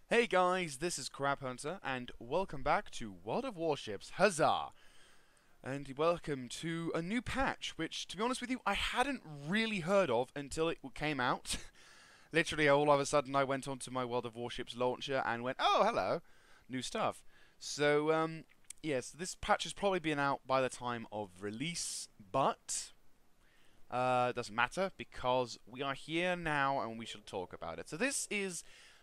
Hey guys, this is craphunter, and welcome back to World of Warships. Huzzah! And welcome to a new patch, which, to be honest with you, I hadn't really heard of until it came out. Literally, all of a sudden, I went onto my World of Warships launcher and went, "Oh, hello, new stuff." So, yes, this patch has probably been out by the time of release, but it doesn't matter because we are here now and we shall talk about it. So this is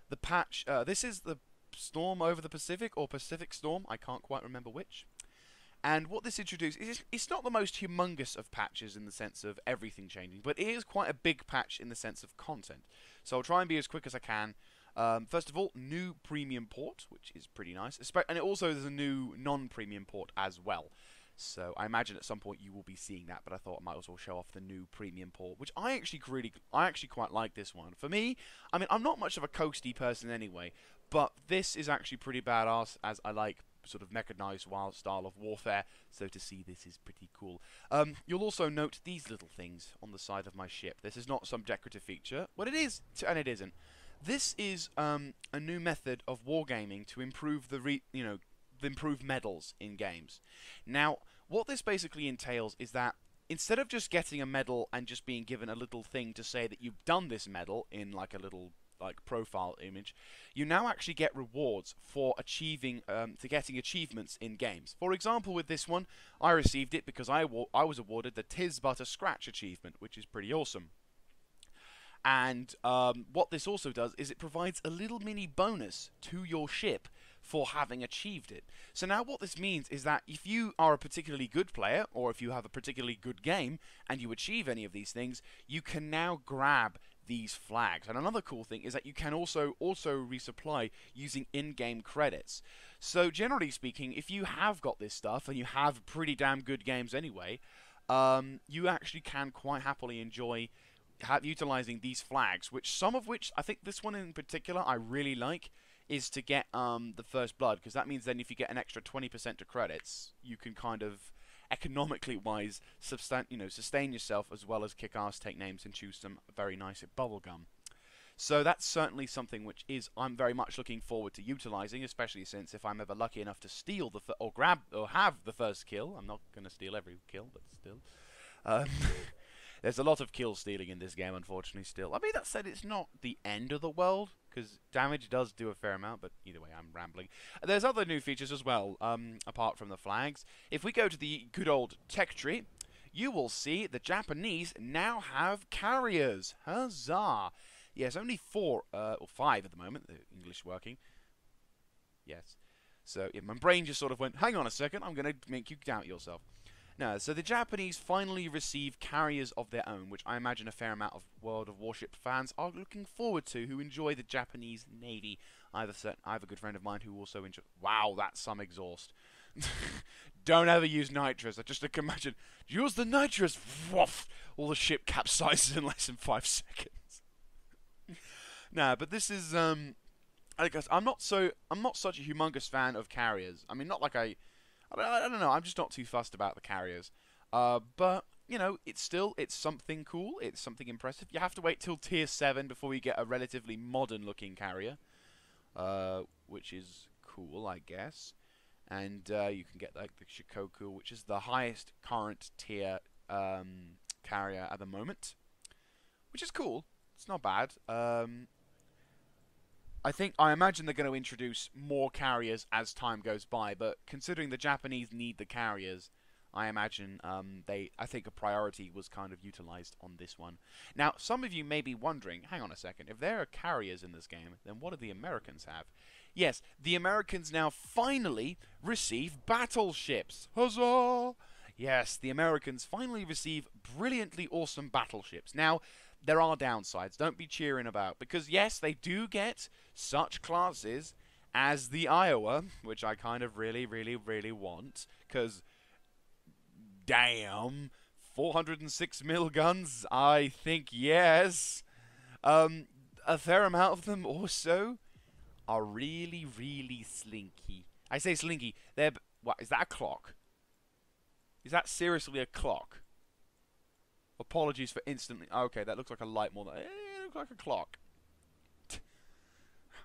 the patch. This is the Storm over the Pacific, or Pacific Storm. I can't quite remember which. And what this introduced is it's not the most humongous of patches in the sense of everything changing, but it is quite a big patch in the sense of content. So I'll try and be as quick as I can. First of all, new premium port, which is pretty nice, and it also there's a new non-premium port as well. So I imagine at some point you will be seeing that, but I thought I might as well show off the new premium port, which I actually quite like this one. For me, I mean, I'm not much of a coasty person anyway, but this is actually pretty badass, as I like sort of mechanized wild style of warfare, so to see this is pretty cool. You'll also note these little things on the side of my ship. This is not some decorative feature, but it is, and it isn't. This is a new method of wargaming to improve improve medals in games. Now, what this basically entails is that instead of just getting a medal and just being given a little thing to say that you've done this medal in like a little like profile image, you now actually get rewards for achieving to getting achievements in games. For example, with this one, I received it because I was awarded the "Tis But a Scratch" achievement, which is pretty awesome. And what this also does is it provides a little mini bonus to your ship for having achieved it. So now what this means is that if you are a particularly good player, or if you have a particularly good game, and you achieve any of these things, you can now grab these flags. And another cool thing is that you can also resupply using in-game credits. So generally speaking, if you have got this stuff, and you have pretty damn good games anyway, you actually can quite happily enjoy utilizing these flags, some of which I think this one in particular I really like, is to get the first blood, because that means then if you get an extra 20% to credits, you can kind of economically wise sustain yourself as well as kick ass, take names, and choose some very nice bubblegum. So that's certainly something which is I'm very much looking forward to utilizing, especially since if I'm ever lucky enough to steal or grab or have the first kill, I'm not going to steal every kill, but still. Um, There's a lot of kill stealing in this game, unfortunately, still. I mean, that said, it's not the end of the world, because damage does do a fair amount, but either way, I'm rambling. There's other new features as well, apart from the flags. If we go to the good old tech tree, you will see the Japanese now have carriers. Huzzah! Yes, only 4, or 5 at the moment, the English working. Yes. So, yeah, my brain just sort of went, hang on a second, I'm going to make you doubt yourself. No, so the Japanese finally receive carriers of their own, which I imagine a fair amount of World of Warship fans are looking forward to, who enjoy the Japanese Navy. I have a good friend of mine who also enjoys... Wow, that's some exhaust. Don't ever use nitrous. I just imagine, use the nitrous, woof, all the ship capsizes in less than 5 seconds. Nah, but this is, I guess I'm not such a humongous fan of carriers. I mean, not like I don't know. I'm just not too fussed about the carriers. But you know, it's something cool. It's something impressive. You have to wait till tier 7 before you get a relatively modern-looking carrier, which is cool, I guess. And you can get like the Shikoku, which is the highest current tier carrier at the moment, which is cool. It's not bad. I imagine they're going to introduce more carriers as time goes by, but considering the Japanese need the carriers, I imagine I think a priority was kind of utilized on this one. Now, some of you may be wondering, hang on a second, if there are carriers in this game, then what do the Americans have? Yes, the Americans now finally receive battleships. Huzzah! Yes, the Americans finally receive brilliantly awesome battleships. Now, there are downsides. Don't be cheering about. Because, yes, they do get such classes as the Iowa, which I kind of really, really, really want. Because, damn, 406 mil guns, I think yes. A fair amount of them also are really, really slinky. I say slinky. What, is that a clock? Is that seriously a clock? Apologies for instantly... Okay, that looks like a light more than... It looks like a clock.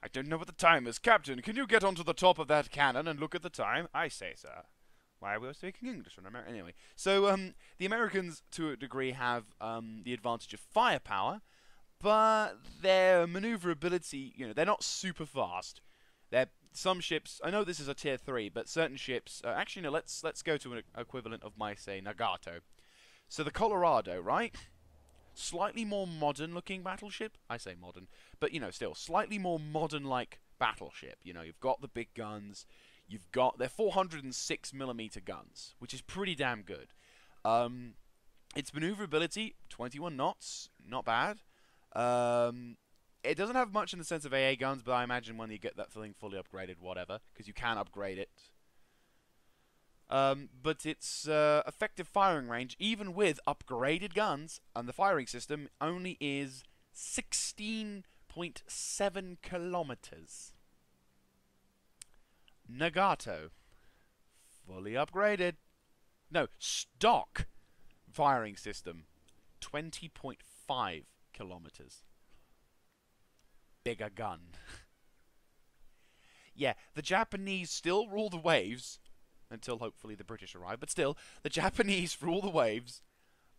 I don't know what the time is. Captain, can you get onto the top of that cannon and look at the time? I say, sir. Why we were speaking English on America. Anyway, so the Americans, to a degree, have the advantage of firepower, but their maneuverability, they're not super fast. Some ships, I know this is a tier 3, but certain ships, actually no, let's go to an equivalent of my, say, Nagato. So the Colorado, right? Slightly more modern looking battleship. I say modern, but still slightly more modern like battleship. You've got the big guns. You've got their 406mm guns, which is pretty damn good. Its maneuverability, 21 knots, not bad. It doesn't have much in the sense of AA guns, but I imagine when you get that thing fully upgraded, whatever, because you can upgrade it. But its effective firing range, even with upgraded guns, and the firing system, only is 16.7 kilometers. Nagato, fully upgraded. No, stock firing system, 20.5 kilometers. Bigger gun. Yeah, the Japanese still rule the waves until hopefully the British arrive, but still, the Japanese rule the waves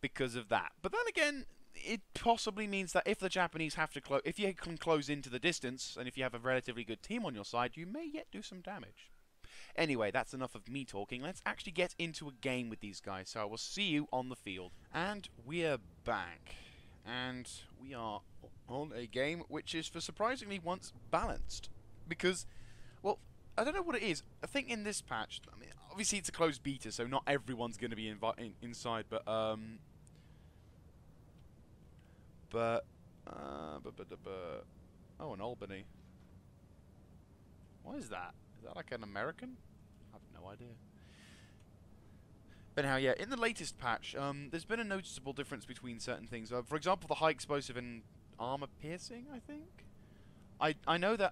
because of that. But then again, it possibly means that if the Japanese have to if you can close into the distance, and if you have a relatively good team on your side, you may yet do some damage. Anyway, that's enough of me talking. Let's actually get into a game with these guys, so I will see you on the field. And we're back. And we are on a game which is, for surprisingly once, balanced. Because, well, I don't know what it is. I think in this patch, I mean, obviously it's a closed beta, so not everyone's going to be inside, but, oh, an Albany. What is that? Is that like an American? I have no idea. But anyhow, yeah, in the latest patch, there's been a noticeable difference between certain things. For example, the high explosive and armor piercing, I think? I know that,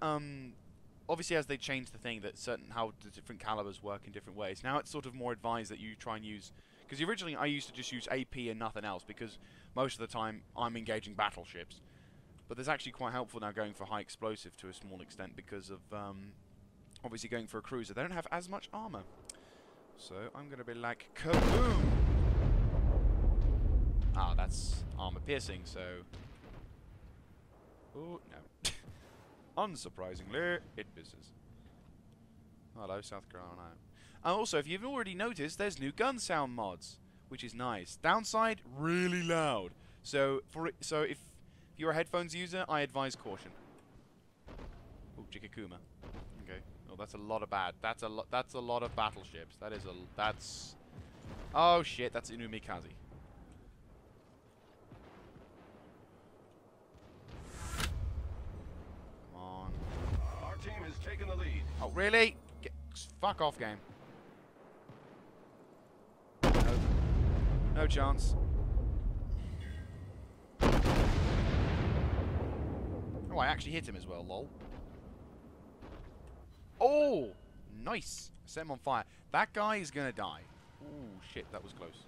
obviously as they changed the thing, that how the different calibers work in different ways. Now it's sort of more advised that you try and use... Because originally I used to just use AP and nothing else, because most of the time I'm engaging battleships. But there's actually quite helpful now going for high explosive to a small extent, because of, obviously going for a cruiser. They don't have as much armor. So I'm going to be like, kaboom! Ah, that's armor piercing, so... Oh, no. Unsurprisingly, it misses. Hello, South Carolina. And also, if you've already noticed, there's new gun sound mods, which is nice. Downside, really loud. So if you're a headphones user, I advise caution. Oh, Chikakuma. Okay. Oh, that's a lot of bad. That's a lot of battleships. That's. Oh shit, that's Inumikaze. Come on. Our team has taken the lead. Oh really? Fuck off, game. No chance. Oh, I actually hit him as well, lol. Oh! Nice! Set him on fire. That guy is gonna die. Ooh, shit, that was close.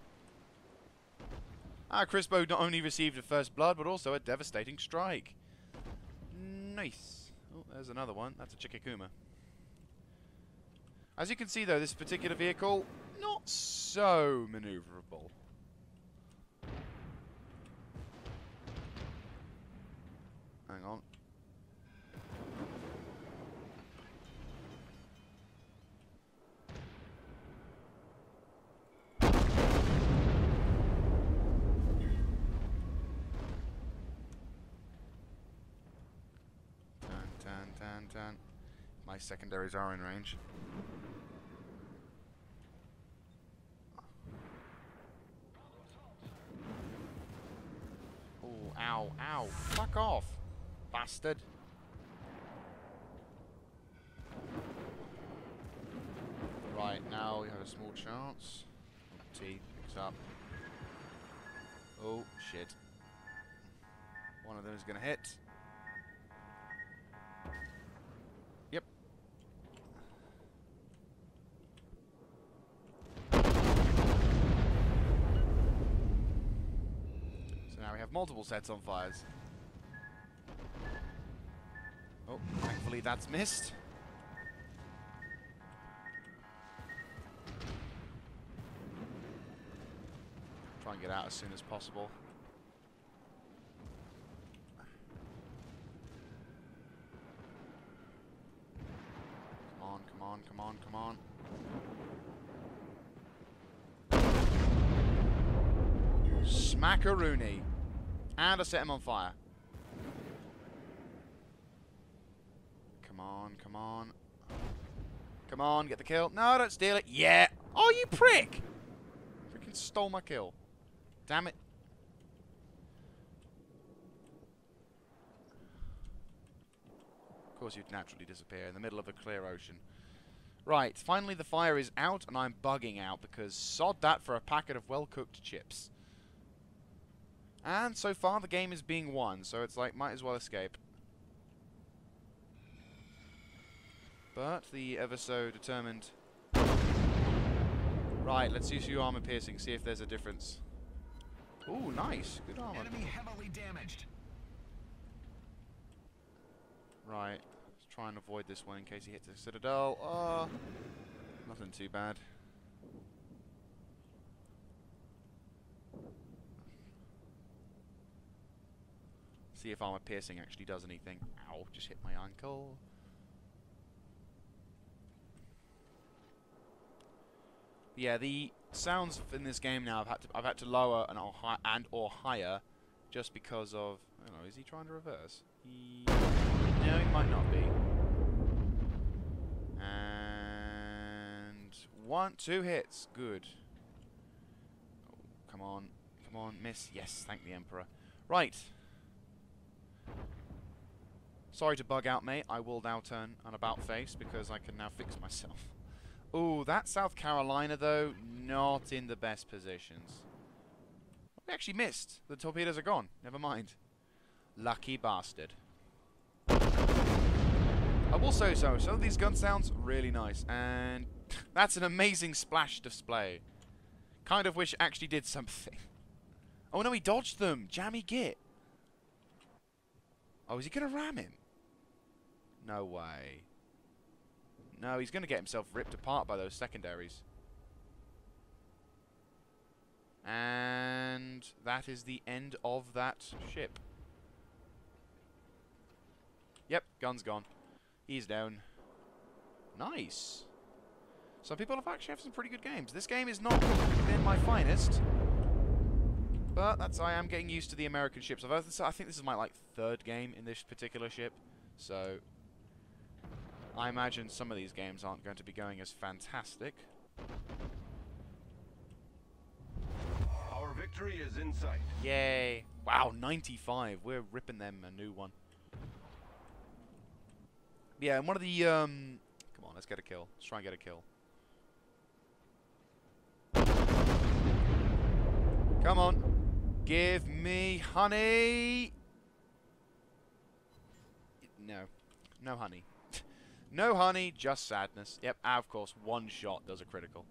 Ah, Crispo not only received a first blood, but also a devastating strike. Nice. Oh, there's another one. That's a Chikakuma. As you can see, though, this particular vehicle, not so maneuverable. Hang on. Tan. My secondaries are in range. Oh, ow, ow. Fuck off, bastard. Right, now we have a small chance. T picks up. Oh, shit. One of them is going to hit. Yep. So now we have multiple sets on fires. Oh, thankfully Hopefully that's missed. Try and get out as soon as possible. Come on, come on, come on, come on. Smackaroony. And I set him on fire. Come on, come on. Come on, get the kill. No, don't steal it. Yeah. Oh, you prick! Freaking stole my kill. Damn it. Of course you'd naturally disappear in the middle of a clear ocean. Right, finally the fire is out and I'm bugging out because sod that for a packet of well-cooked chips. And so far the game is being won, so it's like, might as well escape. But the ever so determined... Right, let's use your armor piercing, see if there's a difference. Ooh, nice. Good armor. Enemy heavily damaged. Right, let's try and avoid this one in case he hits the citadel. Oh, nothing too bad. See if armor piercing actually does anything. Ow, just hit my ankle. Yeah, the sounds in this game now I've had to lower and or higher just because of, I don't know, is he trying to reverse? No, he might not be. And 2 hits, good. Oh, come on, come on, miss. Yes, thank the Emperor. Right. Sorry to bug out, mate. I will now turn an about face because I can now fix myself. Ooh, that South Carolina, though, not in the best positions. We actually missed. The torpedoes are gone. Never mind. Lucky bastard. I will say so. Some of these gun sounds really nice. And that's an amazing splash display. Kind of wish it actually did something. Oh, no, he dodged them. Jammy git. Oh, is he going to ram him? No way. No, he's going to get himself ripped apart by those secondaries. And that is the end of that ship. Yep, gun's gone. He's down. Nice. Some people have actually had some pretty good games. This game is not been my finest. But I am getting used to the American ships. I think this is my like 3rd game in this particular ship. So I imagine some of these games aren't going to be going as fantastic. Our victory is in sight. Yay. Wow, 95. We're ripping them a new one. Yeah, and one of the, come on, let's get a kill. Let's try and get a kill. Come on. Give me honey. No. No honey. No honey, just sadness. Yep, of course, 1 shot does a critical.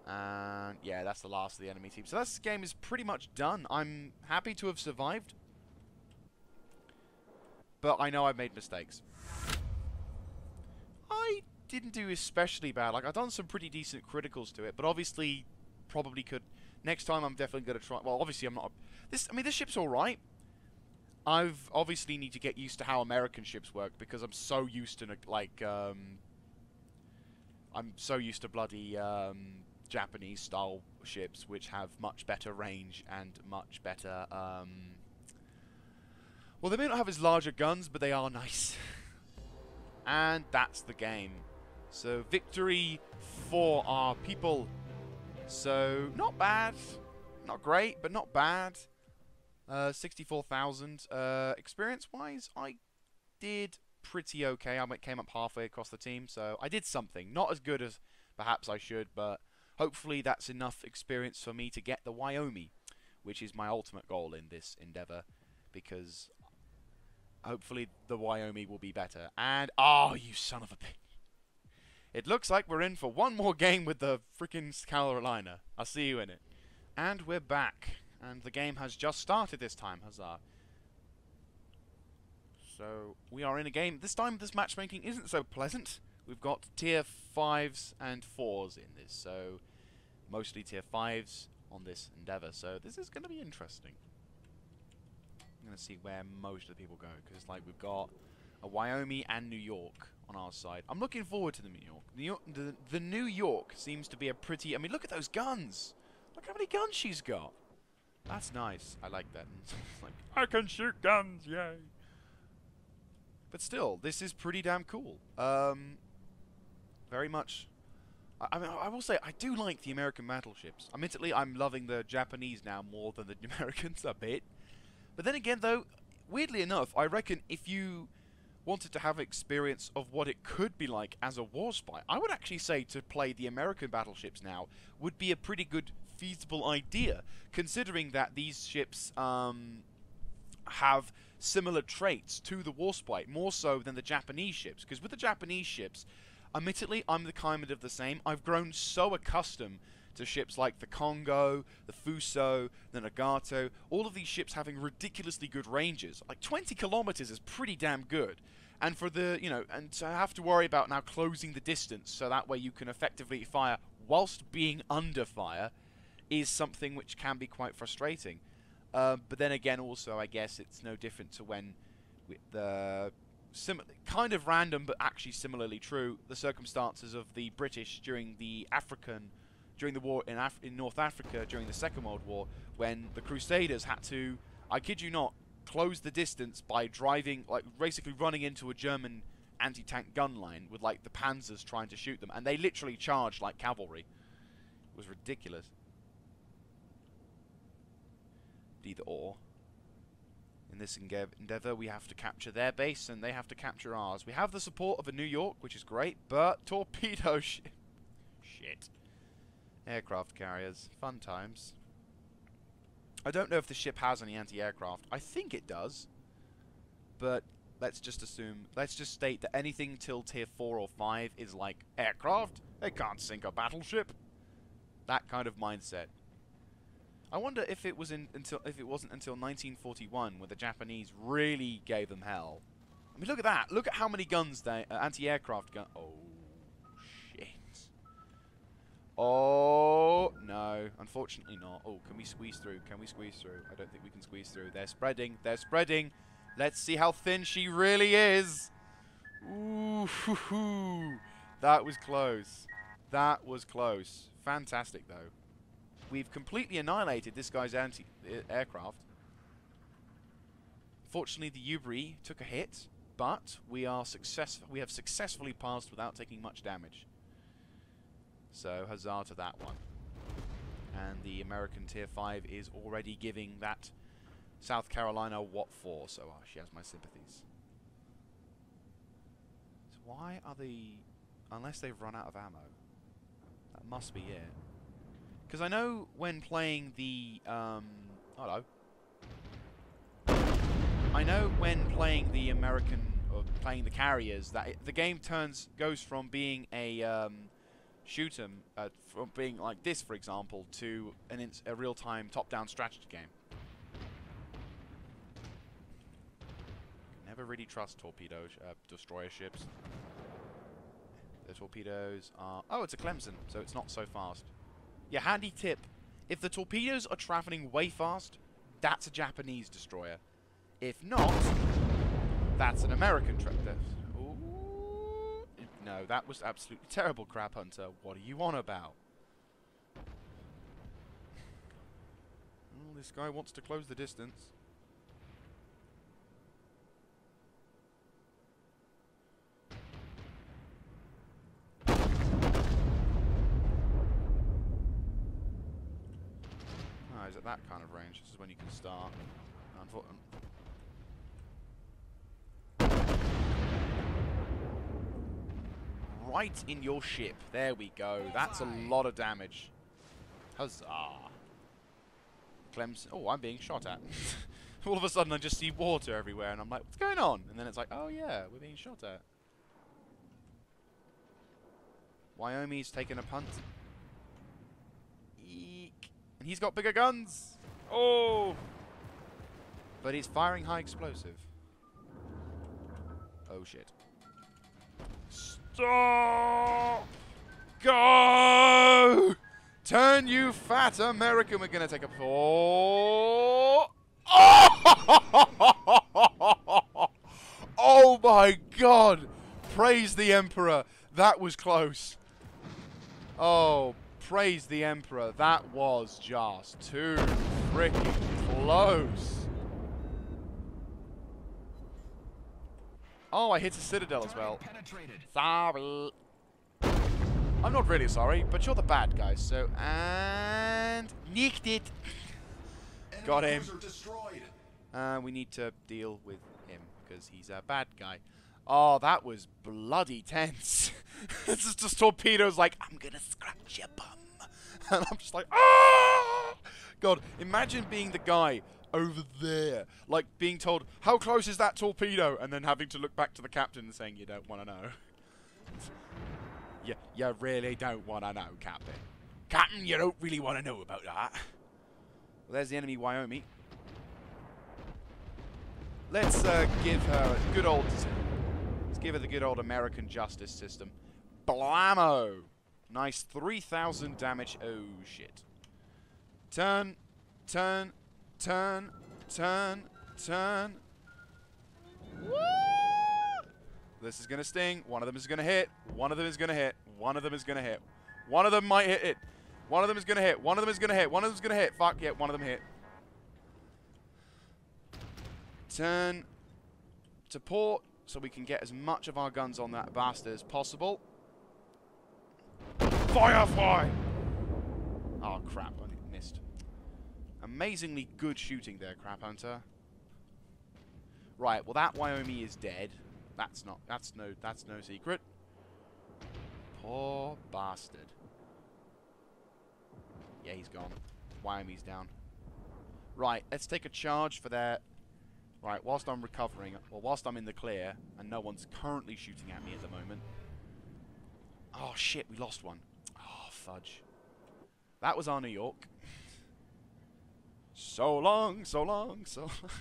And yeah, that's the last of the enemy team. So this game is pretty much done. I'm happy to have survived. But I know I've made mistakes. I didn't do especially bad. Like, I've done some pretty decent criticals to it, but obviously probably could. Next time I'm definitely going to try. Well, obviously I'm not. I mean, this ship's all right. I've obviously need to get used to how American ships work because I'm so used to I'm so used to bloody Japanese style ships which have much better range and much better well, they may not have as larger guns, but they are nice. And that's the game. So victory for our people. So not bad, not great, but not bad. 64,000. Experience-wise, I did pretty okay. I came up halfway across the team, so I did something. Not as good as perhaps I should, but hopefully that's enough experience for me to get the Wyoming, which is my ultimate goal in this endeavor, because hopefully the Wyoming will be better. And, oh, you son of a bitch. It looks like we're in for one more game with the freaking Carolina. I'll see you in it. And we're back. And the game has just started this time, huzzah. So, we are in a game. This time, this matchmaking isn't so pleasant. We've got tier 5s and 4s in this, so mostly tier 5s on this endeavour. So, this is going to be interesting. I'm going to see where most of the people go, because like we've got a Wyoming and New York on our side. I'm looking forward to the New York. The New York seems to be a pretty... I mean, look at those guns! Look how many guns she's got! That's nice. I like that. Like, I can shoot guns, yay! But still, this is pretty damn cool. Very much... I mean, I will say, I do like the American battleships. Admittedly, I'm loving the Japanese now more than the Americans a bit. But then again, though, weirdly enough, I reckon if you wanted to have experience of what it could be like as a warspy, I would actually say to play the American battleships now would be a pretty good, feasible idea, considering that these ships have similar traits to the warspy, more so than the Japanese ships. Because with the Japanese ships, admittedly, I'm the kind of the same. I've grown so accustomed to ships like the Congo, the Fuso, the Nagato, all of these ships having ridiculously good ranges. Like 20 kilometers is pretty damn good. And for the, you know, and to have to worry about now closing the distance so that way you can effectively fire whilst being under fire is something which can be quite frustrating. But then again, also, I guess it's no different to when the kind of random but actually similarly true, the circumstances of the British during the war in North Africa during the Second World War, when the Crusaders had to, I kid you not, close the distance by driving, like basically running into a German anti-tank gun line with like the Panzers trying to shoot them, and they literally charged like cavalry. It was ridiculous. Either or. In this endeavour, we have to capture their base and they have to capture ours. We have the support of a New York, which is great, but torpedo ship. Shit. Aircraft carriers. Fun times. I don't know if the ship has any anti-aircraft. I think it does. But let's just assume... Let's just state that anything till tier 4 or 5 is like aircraft. They can't sink a battleship. That kind of mindset. I wonder if it wasn't until 1941 when the Japanese really gave them hell. I mean, look at that. Look at how many guns they... anti-aircraft gun... Oh, shit. Oh, no. Unfortunately not. Oh, can we squeeze through? Can we squeeze through? I don't think we can squeeze through. They're spreading. They're spreading. Let's see how thin she really is. Ooh, hoo, hoo. That was close. That was close. Fantastic, though. We've completely annihilated this guy's anti-aircraft. Fortunately, the Ubri took a hit, but we have successfully passed without taking much damage. So, huzzah to that one. And the American Tier 5 is already giving that South Carolina what for, so she has my sympathies. So why are the... Unless they've run out of ammo. That must be it. Because I know when playing the... hello. I know when playing the American... or playing the carriers, that the game goes from being a... shoot 'em, from being like this, for example, to a real-time top-down strategy game. Never really trust destroyer ships. The torpedoes are... Oh, it's a Clemson, so it's not so fast. Yeah, handy tip. If the torpedoes are traveling way fast, that's a Japanese destroyer. If not, that's an American tractor. No, that was absolutely terrible, craphunter. What are you on about? Oh, this guy wants to close the distance. Oh, he's at that kind of range. This is when you can start. Unfortunately. Right in your ship. There we go. That's a lot of damage. Huzzah. Clemson. Oh, I'm being shot at. All of a sudden I just see water everywhere and I'm like, what's going on? And then it's like, oh yeah, we're being shot at. Wyoming's taking a punt. Eek. And he's got bigger guns. Oh! But he's firing high explosive. Oh shit. Stop! Go! Turn, you fat American. We're going to take a... Oh! Oh! Oh my god! Praise the Emperor. That was close. Oh, praise the Emperor. That was just too freaking close. Oh, I hit a citadel as well. Sorry. I'm not really sorry, but you're the bad guy, so... And... Nicked it. Got him. We need to deal with him, because he's a bad guy. Oh, that was bloody tense. This is just torpedoes like, I'm gonna scratch your bum. And I'm just like, ah! God, imagine being the guy over there, like being told, how close is that torpedo? And then having to look back to the captain and saying, you don't want to know. You really don't want to know, Captain. Captain, you don't really want to know about that. Well, there's the enemy Wyoming. Let's give her a good old... Let's give her the good old American justice system. Blammo! Nice 3,000 damage. Oh, shit. Turn, turn, turn, turn, turn. Woo! This is going to sting. One of them is going to hit. One of them is going to hit. One of them is going to hit. One of them might hit it. One of them is going to hit. One of them is going to hit. One of them is going to hit. Fuck, yeah, one of them hit. Turn to port so we can get as much of our guns on that bastard as possible. Firefly! Oh, crap. I missed. Amazingly good shooting there, craphunter. Right, well, that Wyoming is dead. That's no secret. Poor bastard. Yeah, he's gone. Wyoming's down. Right, let's take a charge for their... Right, whilst I'm recovering, well, whilst I'm in the clear, and no one's currently shooting at me at the moment. Oh, shit, we lost one. Oh, fudge. That was our New York. So long, so long, so long.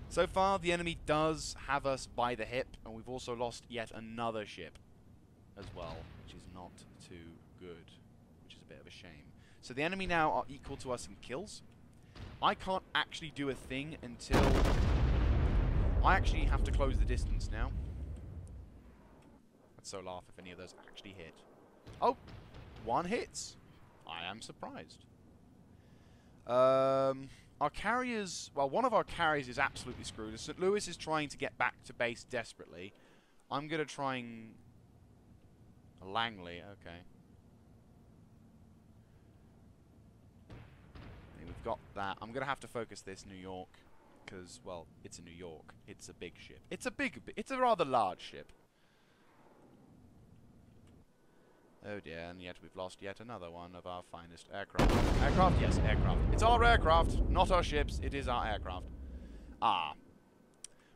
So far, the enemy does have us by the hip, and we've also lost yet another ship as well, which is not too good, which is a bit of a shame. So the enemy now are equal to us in kills. I can't actually do a thing until... I actually have to close the distance now. I'd so laugh if any of those actually hit. Oh! One hits. I am surprised. Our carriers... Well, one of our carriers is absolutely screwed. St. Louis is trying to get back to base desperately. I'm going to try and... Langley, okay. We've got that. I'm going to have to focus this New York. Because, well, it's a New York. It's a big ship. It's a rather large ship. Oh dear, and yet we've lost yet another one of our finest aircraft. Aircraft? Yes, aircraft. It's our aircraft, not our ships. It is our aircraft. Ah.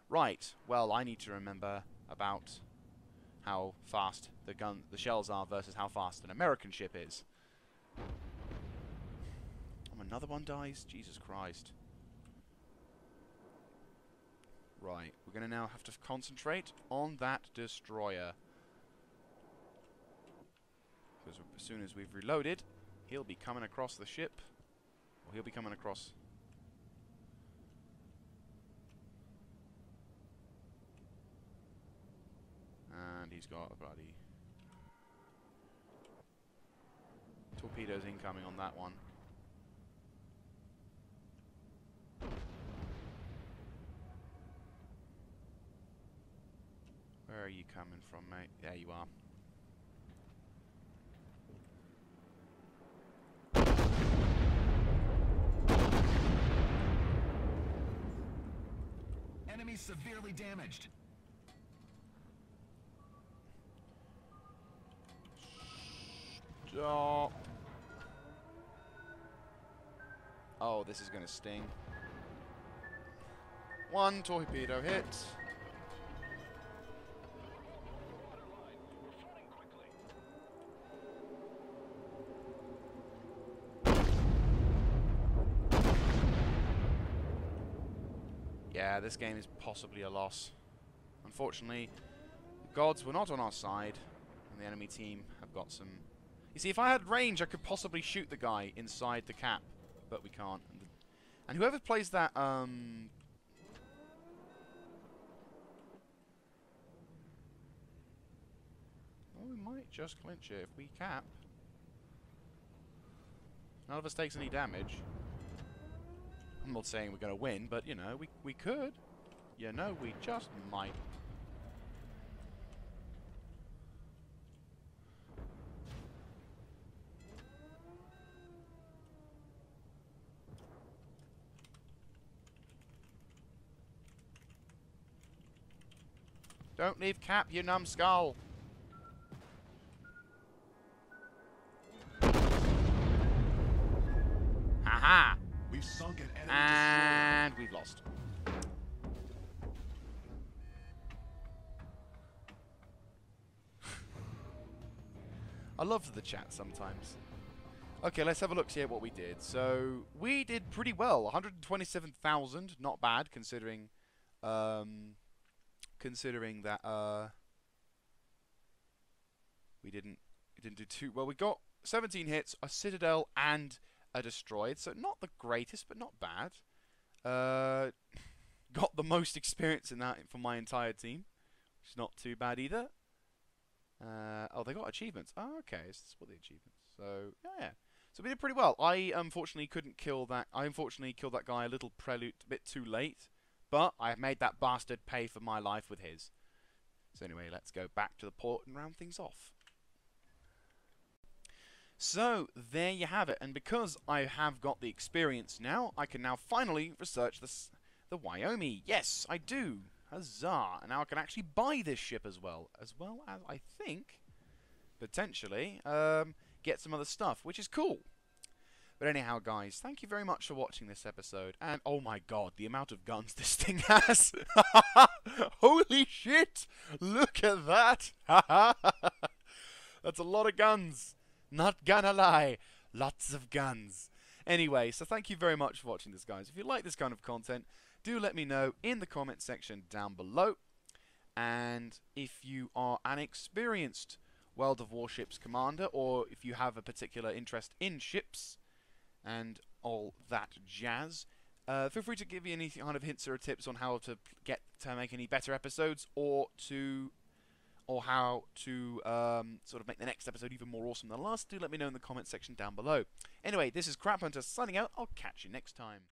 Right. Well, I need to remember about how fast the shells are versus how fast an American ship is. Oh, another one dies? Jesus Christ. Right. We're going to now have to concentrate on that destroyer. Because as soon as we've reloaded, he'll be coming across the ship. Or he'll be coming across... And he's got a bloody... torpedoes incoming on that one. Where are you coming from, mate? There you are. Enemy severely damaged. Stop. Oh, this is going to sting. One torpedo hit. Yeah, this game is possibly a loss. Unfortunately, the gods were not on our side, and the enemy team have got some... You see, if I had range, I could possibly shoot the guy inside the cap, but we can't. And whoever plays that, Oh, we might just clinch it if we cap. None of us takes any damage. I'm not saying we're going to win, but, you know, we could. You know, we just might. Don't leave cap, you numbskull. Haha! We've sunk an enemy And we've lost. I love the chat sometimes. Okay, let's have a look, see at what we did. So, we did pretty well. 127,000, not bad, considering that we didn't do too well. We got 17 hits, a citadel, and a destroyed. So not the greatest, but not bad. Got the most experience in that for my entire team, which is not too bad either. Oh, they got achievements. Oh, okay, so that's what the achievements. So yeah. So we did pretty well. I unfortunately couldn't kill that. I unfortunately killed that guy a bit too late. But I have made that bastard pay for my life with his. So anyway, let's go back to the port and round things off. So, there you have it. And because I have got the experience now, I can now finally research the Wyoming. Yes, I do. Huzzah. And now I can actually buy this ship as well. As well as, I think, potentially, get some other stuff, which is cool. But anyhow, guys, thank you very much for watching this episode. And, oh my god, the amount of guns this thing has. Holy shit! Look at that! That's a lot of guns. Not gonna lie. Lots of guns. Anyway, so thank you very much for watching this, guys. If you like this kind of content, do let me know in the comment section down below. And if you are an experienced World of Warships commander, or if you have a particular interest in ships and all that jazz, feel free to give me any kind of hints or tips on how to make any better episodes, or how to sort of make the next episode even more awesome than the last. Do let me know in the comment section down below. Anyway, this is craphunter signing out. I'll catch you next time.